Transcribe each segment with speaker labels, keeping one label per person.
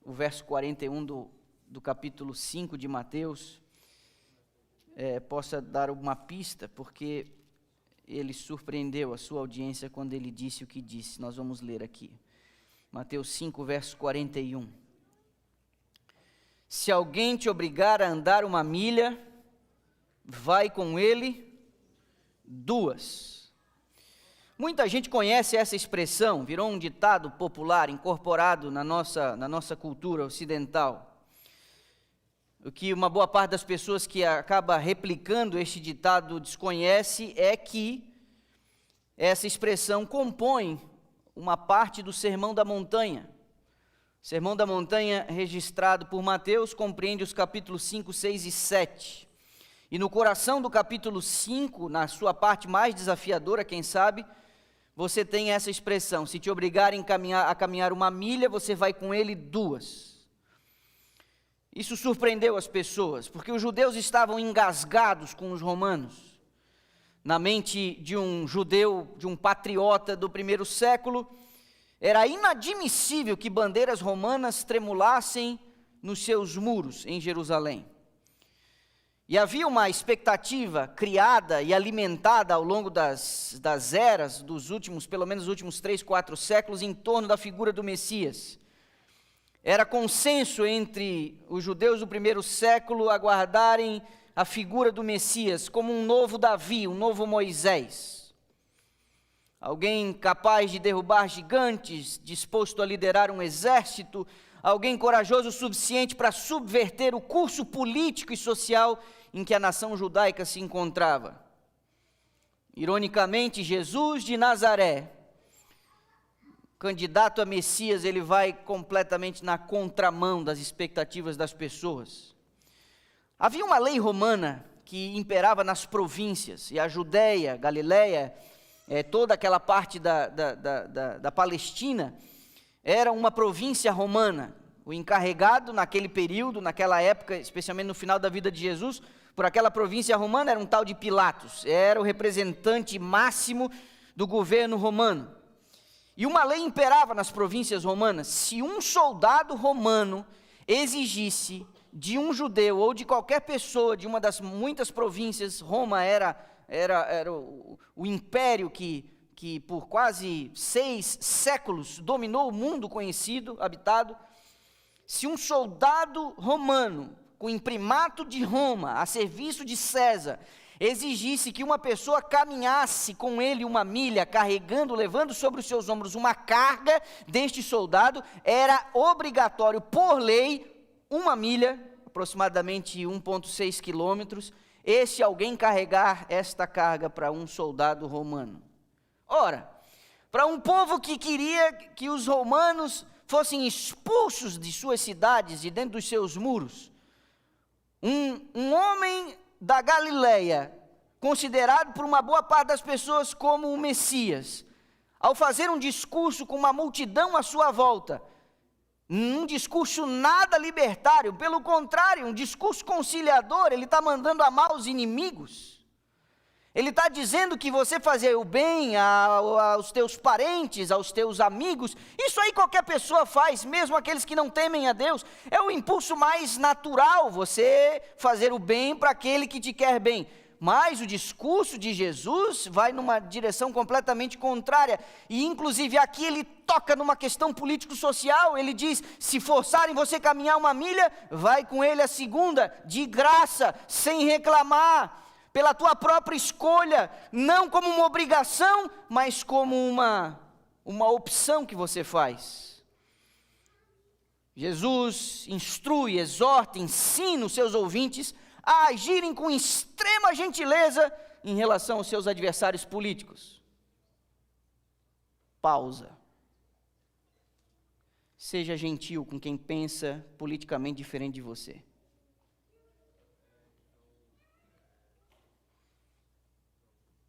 Speaker 1: o verso 41 do capítulo 5 de Mateus possa dar uma pista, porque ele surpreendeu a sua audiência quando ele disse o que disse. Nós vamos ler aqui. Mateus 5, verso 41. Se alguém te obrigar a andar 1 milha, vai com ele 2. Muita gente conhece essa expressão, virou um ditado popular incorporado na nossa cultura ocidental. O que uma boa parte das pessoas que acaba replicando este ditado desconhece é que essa expressão compõe uma parte do Sermão da Montanha. O Sermão da Montanha, registrado por Mateus, compreende os capítulos 5, 6 e 7. E no coração do capítulo 5, na sua parte mais desafiadora, quem sabe, você tem essa expressão: se te obrigarem a caminhar 1 milha, você vai com ele 2. Isso surpreendeu as pessoas, porque os judeus estavam engasgados com os romanos. Na mente de um judeu, de um patriota do primeiro século, era inadmissível que bandeiras romanas tremulassem nos seus muros em Jerusalém. E havia uma expectativa criada e alimentada ao longo das eras, pelo menos dos últimos 3, 4 séculos, em torno da figura do Messias. Era consenso entre os judeus do primeiro século aguardarem a figura do Messias como um novo Davi, um novo Moisés. Alguém capaz de derrubar gigantes, disposto a liderar um exército, alguém corajoso o suficiente para subverter o curso político e social em que a nação judaica se encontrava. Ironicamente, Jesus de Nazaré, candidato a Messias, ele vai completamente na contramão das expectativas das pessoas. Havia uma lei romana que imperava nas províncias, e a Judéia, Galiléia, toda aquela parte da Palestina, era uma província romana. O encarregado naquele período, naquela época, especialmente no final da vida de Jesus, por aquela província romana era um tal de Pilatos, era o representante máximo do governo romano. E uma lei imperava nas províncias romanas: se um soldado romano exigisse de um judeu ou de qualquer pessoa de uma das muitas províncias, Roma era o império que por quase 6 séculos dominou o mundo conhecido, habitado. Se um soldado romano com imprimato de Roma, a serviço de César, exigisse que uma pessoa caminhasse com ele 1 milha, carregando, levando sobre os seus ombros uma carga deste soldado, era obrigatório, por lei, 1 milha, aproximadamente 1,6 quilômetros, esse alguém carregar esta carga para um soldado romano. Ora, para um povo que queria que os romanos fossem expulsos de suas cidades e dentro dos seus muros, um homem da Galileia, considerado por uma boa parte das pessoas como o Messias, ao fazer um discurso com uma multidão à sua volta, um discurso nada libertário, pelo contrário, um discurso conciliador, ele está mandando amar os inimigos. Ele está dizendo que você fazer o bem aos teus parentes, aos teus amigos, isso aí qualquer pessoa faz, mesmo aqueles que não temem a Deus. É o impulso mais natural, você fazer o bem para aquele que te quer bem. Mas o discurso de Jesus vai numa direção completamente contrária. E inclusive aqui ele toca numa questão político-social. Ele diz: se forçarem você caminhar 1 milha, vai com ele a 2, de graça, sem reclamar, pela tua própria escolha, não como uma obrigação, mas como uma opção que você faz. Jesus instrui, exorta, ensina os seus ouvintes a agirem com extrema gentileza em relação aos seus adversários políticos. Pausa. Seja gentil com quem pensa politicamente diferente de você.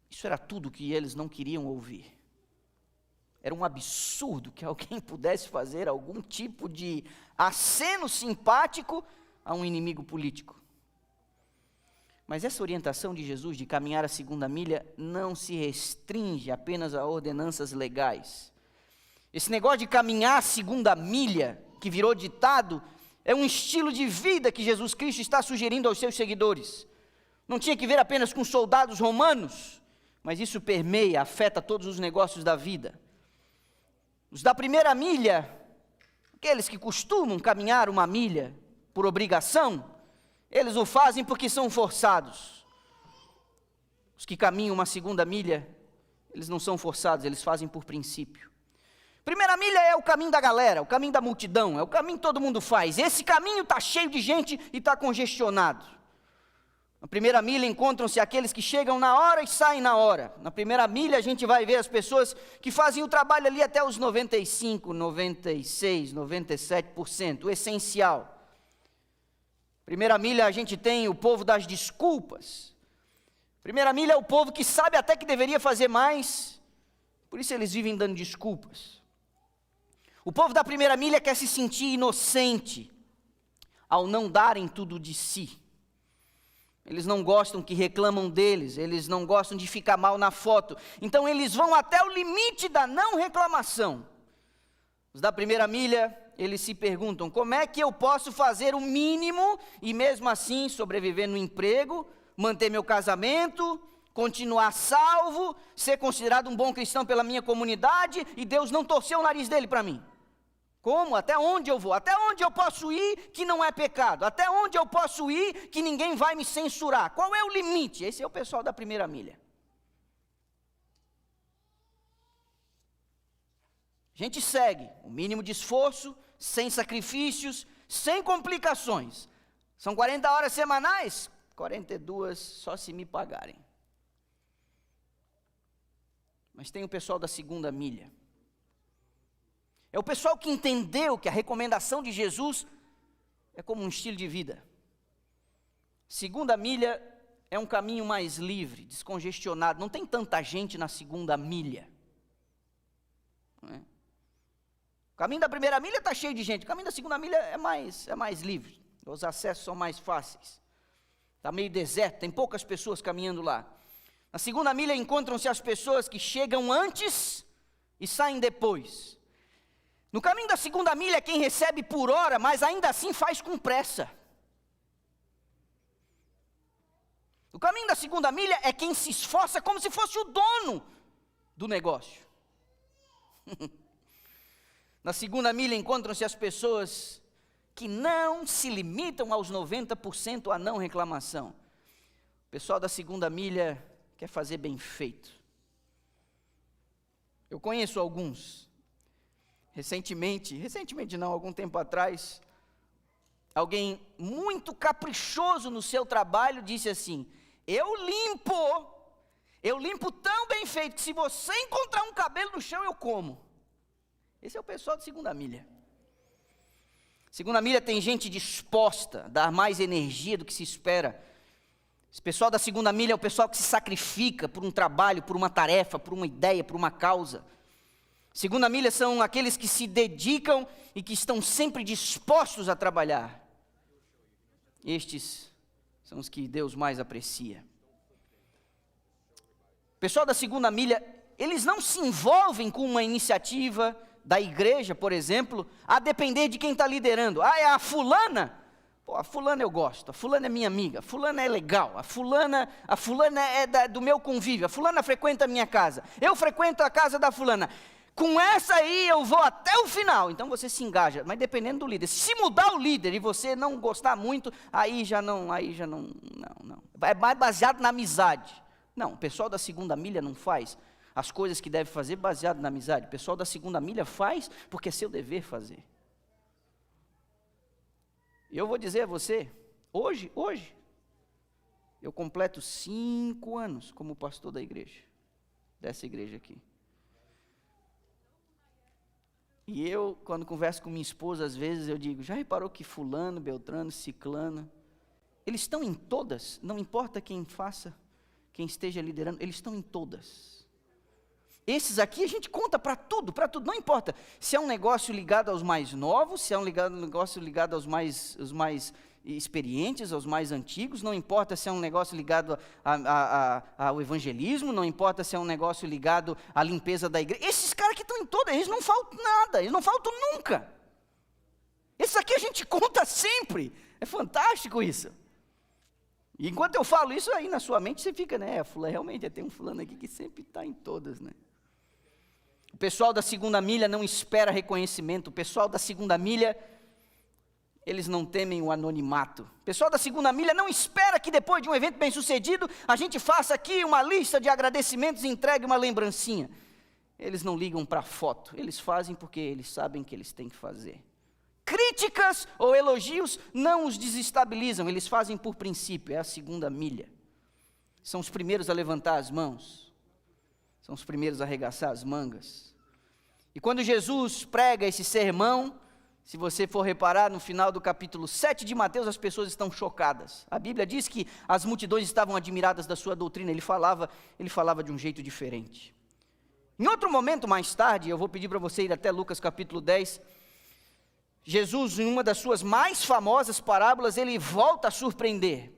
Speaker 1: Isso era tudo que eles não queriam ouvir. Era um absurdo que alguém pudesse fazer algum tipo de aceno simpático a um inimigo político. Mas essa orientação de Jesus de caminhar a 2 milha não se restringe apenas a ordenanças legais. Esse negócio de caminhar a 2 milha, que virou ditado, é um estilo de vida que Jesus Cristo está sugerindo aos seus seguidores. Não tinha que ver apenas com soldados romanos, mas isso permeia, afeta todos os negócios da vida. Os da primeira milha, aqueles que costumam caminhar uma milha por obrigação, eles o fazem porque são forçados. Os que caminham uma segunda milha, eles não são forçados, eles fazem por princípio. Primeira milha é o caminho da galera, o caminho da multidão, é o caminho que todo mundo faz. Esse caminho está cheio de gente e está congestionado. Na primeira milha encontram-se aqueles que chegam na hora e saem na hora. Na primeira milha a gente vai ver as pessoas que fazem o trabalho ali até os 95, 96, 97%, o essencial. Primeira milha a gente tem o povo das desculpas. Primeira milha é o povo que sabe até que deveria fazer mais, por isso eles vivem dando desculpas. O povo da primeira milha quer se sentir inocente ao não darem tudo de si. Eles não gostam que reclamam deles, eles não gostam de ficar mal na foto. Então eles vão até o limite da não reclamação. Os da primeira milha, eles se perguntam, como é que eu posso fazer o mínimo e mesmo assim sobreviver no emprego, manter meu casamento, continuar salvo, ser considerado um bom cristão pela minha comunidade e Deus não torceu o nariz dele para mim? Como? Até onde eu vou? Até onde eu posso ir que não é pecado? Até onde eu posso ir que ninguém vai me censurar? Qual é o limite? Esse é o pessoal da primeira milha. A gente segue o mínimo de esforço, sem sacrifícios, sem complicações. São 40 horas semanais? 42 só se me pagarem. Mas tem o pessoal da segunda milha. É o pessoal que entendeu que a recomendação de Jesus é como um estilo de vida. Segunda milha é um caminho mais livre, descongestionado. Não tem tanta gente na segunda milha. Não é? O caminho da primeira milha está cheio de gente. O caminho da segunda milha é mais livre. Os acessos são mais fáceis. Está meio deserto, tem poucas pessoas caminhando lá. Na segunda milha encontram-se as pessoas que chegam antes e saem depois. No caminho da segunda milha é quem recebe por hora, mas ainda assim faz com pressa. No caminho da segunda milha é quem se esforça como se fosse o dono do negócio. Na segunda milha encontram-se as pessoas que não se limitam aos 90% a não reclamação. O pessoal da segunda milha quer fazer bem feito. Eu conheço alguns. Recentemente não, algum tempo atrás, alguém muito caprichoso no seu trabalho disse assim, eu limpo tão bem feito que se você encontrar um cabelo no chão eu como. Esse é o pessoal de segunda milha. Segunda milha tem gente disposta a dar mais energia do que se espera. Esse pessoal da segunda milha é o pessoal que se sacrifica por um trabalho, por uma tarefa, por uma ideia, por uma causa. Segunda milha são aqueles que se dedicam e que estão sempre dispostos a trabalhar. Estes são os que Deus mais aprecia. O pessoal da segunda milha, eles não se envolvem com uma iniciativa da igreja, por exemplo, a depender de quem está liderando. Ah, é a fulana? Pô, a fulana eu gosto, a fulana é minha amiga, a fulana é legal, a fulana é do meu convívio, a fulana frequenta a minha casa, eu frequento a casa da fulana. Com essa aí eu vou até o final. Então você se engaja, mas dependendo do líder. Se mudar o líder e você não gostar muito, aí já não. É mais baseado na amizade. Não, o pessoal da segunda milha não faz as coisas que deve fazer baseado na amizade. O pessoal da segunda milha faz porque é seu dever fazer. Eu vou dizer a você, hoje, eu completo 5 anos como pastor da igreja, dessa igreja aqui. E eu, quando converso com minha esposa, às vezes eu digo, já reparou que fulano, beltrano, ciclano, eles estão em todas, não importa quem faça, quem esteja liderando, eles estão em todas. Esses aqui a gente conta para tudo, não importa se é um negócio ligado aos mais novos, se é um negócio ligado aos mais experientes, aos mais antigos, não importa se é um negócio ligado ao evangelismo, não importa se é um negócio ligado à limpeza da igreja. Esses caras que estão em todas, eles não faltam nada, eles não faltam nunca. Isso aqui a gente conta sempre. É fantástico isso. E enquanto eu falo isso, aí na sua mente você fica, né? Realmente tem um fulano aqui que sempre está em todas, né? O pessoal da segunda milha não espera reconhecimento. O pessoal da segunda milha, eles não temem o anonimato. O pessoal da segunda milha não espera que depois de um evento bem sucedido, a gente faça aqui uma lista de agradecimentos e entregue uma lembrancinha. Eles não ligam para a foto. Eles fazem porque eles sabem que eles têm que fazer. Críticas ou elogios não os desestabilizam, eles fazem por princípio, é a segunda milha. São os primeiros a levantar as mãos, são os primeiros a arregaçar as mangas. E quando Jesus prega esse sermão, se você for reparar no final do capítulo 7 de Mateus, as pessoas estão chocadas. A Bíblia diz que as multidões estavam admiradas da sua doutrina, ele falava de um jeito diferente. Em outro momento mais tarde, eu vou pedir para você ir até Lucas capítulo 10, Jesus, em uma das suas mais famosas parábolas, ele volta a surpreender.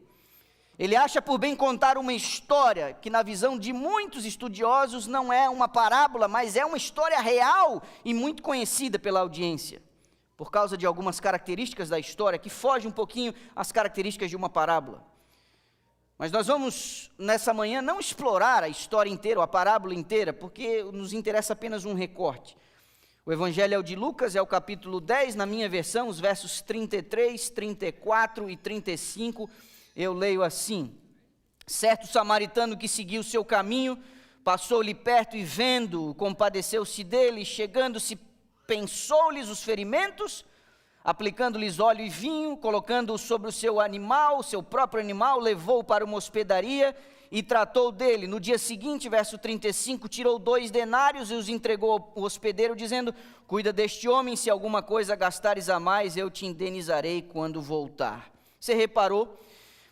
Speaker 1: Ele acha por bem contar uma história que, na visão de muitos estudiosos, não é uma parábola, mas é uma história real e muito conhecida pela audiência, por causa de algumas características da história que fogem um pouquinho às características de uma parábola. Mas nós vamos, nessa manhã, não explorar a história inteira, ou a parábola inteira, porque nos interessa apenas um recorte. O Evangelho é o de Lucas, é o capítulo 10, na minha versão, os versos 33, 34 e 35, eu leio assim: certo samaritano que seguiu o seu caminho, passou-lhe perto e vendo-o, compadeceu-se dele, chegando-se, pensou-lhes os ferimentos, aplicando-lhes óleo e vinho, colocando-o sobre o seu animal, o seu próprio animal, levou-o para uma hospedaria e tratou dele. No dia seguinte, verso 35, tirou 2 denários e os entregou ao hospedeiro, dizendo: cuida deste homem, se alguma coisa gastares a mais, eu te indenizarei quando voltar. Você reparou?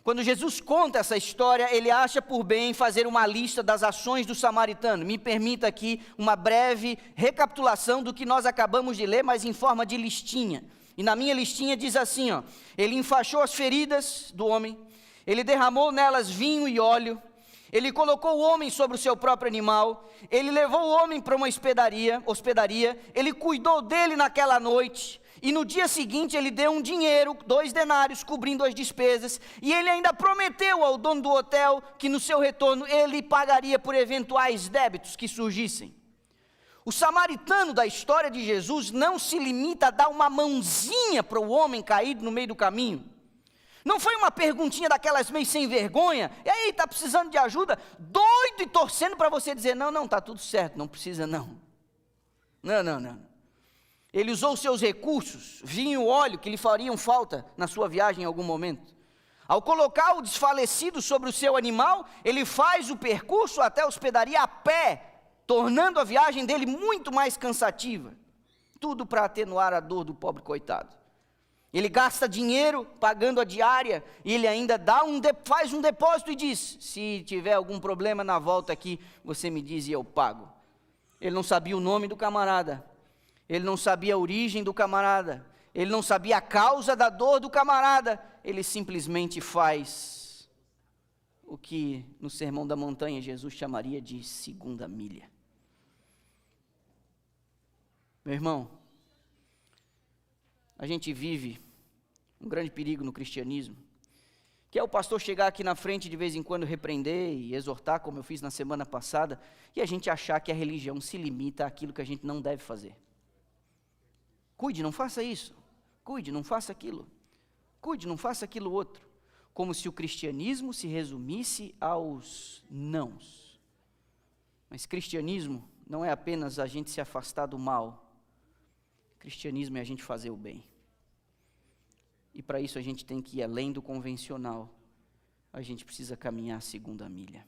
Speaker 1: Quando Jesus conta essa história, ele acha por bem fazer uma lista das ações do samaritano. Me permita aqui uma breve recapitulação do que nós acabamos de ler, mas em forma de listinha. E na minha listinha diz assim, ó: ele enfaixou as feridas do homem, ele derramou nelas vinho e óleo, ele colocou o homem sobre o seu próprio animal, ele levou o homem para uma hospedaria, ele cuidou dele naquela noite, e no dia seguinte ele deu um dinheiro, 2 denários, cobrindo as despesas, e ele ainda prometeu ao dono do hotel que no seu retorno ele pagaria por eventuais débitos que surgissem. O samaritano da história de Jesus não se limita a dar uma mãozinha para o homem caído no meio do caminho. Não foi uma perguntinha daquelas meio sem vergonha: e aí, está precisando de ajuda? Doido e torcendo para você dizer: não, está tudo certo, não precisa não. Não. Ele usou seus recursos, vinho e óleo, que lhe fariam falta na sua viagem em algum momento. Ao colocar o desfalecido sobre o seu animal, ele faz o percurso até a hospedaria a pé, tornando a viagem dele muito mais cansativa. Tudo para atenuar a dor do pobre coitado. Ele gasta dinheiro pagando a diária, e ele ainda faz um depósito e diz: se tiver algum problema na volta aqui, você me diz e eu pago. Ele não sabia o nome do camarada, ele não sabia a origem do camarada, ele não sabia a causa da dor do camarada, ele simplesmente faz o que no Sermão da Montanha Jesus chamaria de segunda milha. Meu irmão, a gente vive um grande perigo no cristianismo, que é o pastor chegar aqui na frente de vez em quando repreender e exortar, como eu fiz na semana passada, e a gente achar que a religião se limita àquilo que a gente não deve fazer. Cuide, não faça isso. Cuide, não faça aquilo. Cuide, não faça aquilo outro. Como se o cristianismo se resumisse aos nãos. Mas cristianismo não é apenas a gente se afastar do mal. Cristianismo é a gente fazer o bem. E para isso a gente tem que ir além do convencional. A gente precisa caminhar a segunda milha.